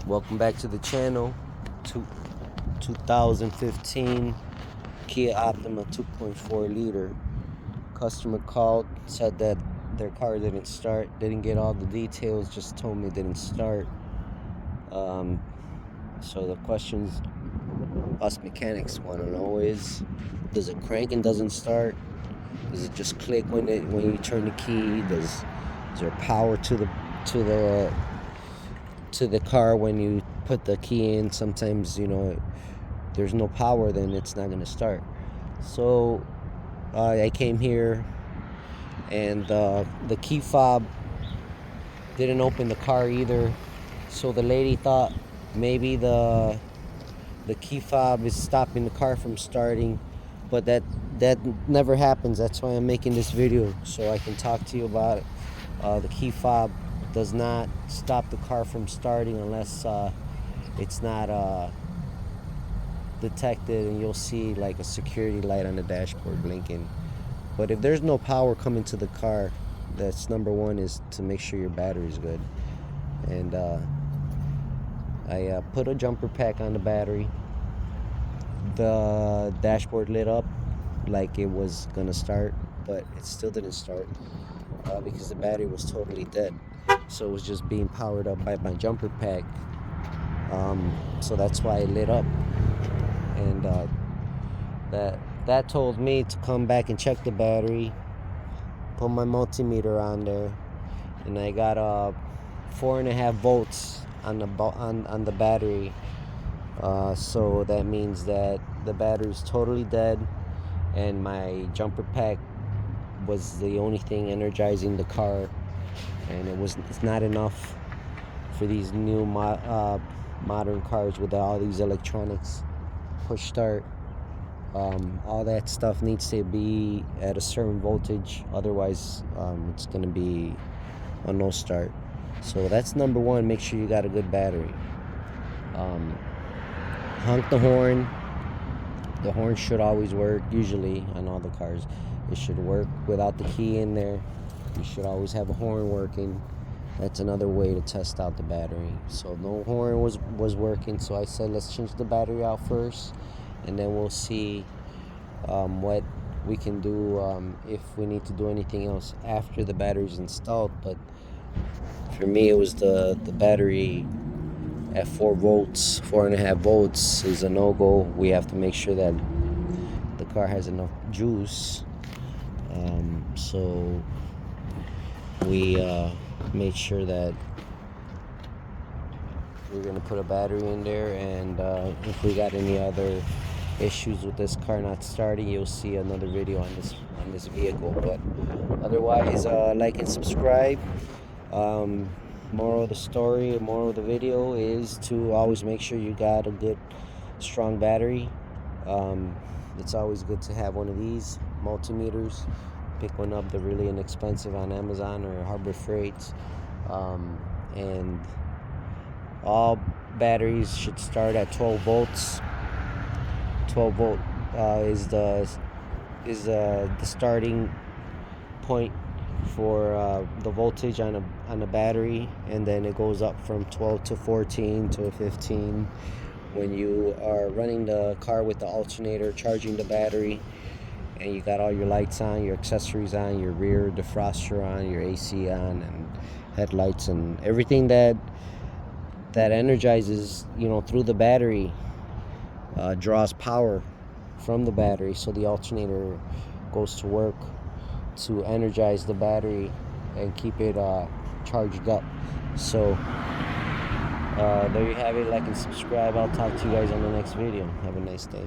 Welcome back to the channel. 2015 Kia Optima 2.4 liter. Customer called, said that their car didn't start, didn't get all the details, just told me it didn't start. So the questions us mechanics want to know is, does it crank and doesn't start? Does it just click when you turn the key? Is there power to the car when you put the key in? Sometimes, there's no power, then it's not going to start. So I came here, and the key fob didn't open the car either. So the lady thought maybe the key fob is stopping the car from starting, but that never happens. That's why I'm making this video, so I can talk to you about it. The key fob does not stop the car from starting unless it's not detected, and you'll see like a security light on the dashboard blinking. But if there's no power coming to the car, that's number one, is to make sure your battery's good. And I put a jumper pack on the battery. The dashboard lit up like it was gonna start, but it still didn't start because the battery was totally dead. So it was just being powered up by my jumper pack. So that's why it lit up. And that told me to come back and check the battery, put my multimeter on there, and I got 4.5 volts on the battery. So that means that the battery's totally dead, and my jumper pack was the only thing energizing the car, and it's not enough for these new modern cars with all these electronics. Push start, all that stuff needs to be at a certain voltage, otherwise it's going to be a no start. So that's number one. Make sure you got a good battery. Honk the horn. The horn should always work. Usually on all the cars it should work without the key in there. You should always have a horn working. That's another way to test out the battery. So no horn was working, so I said let's change the battery out first, and then we'll see what we can do if we need to do anything else after the battery's installed. But for me, it was the battery at 4.5 volts is a no-go. We have to make sure that the car has enough juice. So we made sure that we're going to put a battery in there, and if we got any other issues with this car not starting, you'll see another video on this vehicle. But otherwise, like and subscribe. Moral of the story, moral of the video is to always make sure you got a good strong battery. It's always good to have one of these multimeters. Pick one up, they're really inexpensive on Amazon or Harbor Freight. And all batteries should start at 12 volts. 12 volt is the starting point for the voltage on a battery, and then it goes up from 12 to 14 to 15 when you are running the car with the alternator, charging the battery, and you got all your lights on, your accessories on, your rear defroster on, your AC on, and headlights, and everything that energizes through the battery draws power from the battery. So the alternator goes to work to energize the battery and keep it charged up. So there you have it. Like and subscribe. I'll talk to you guys on the next video. Have a nice day.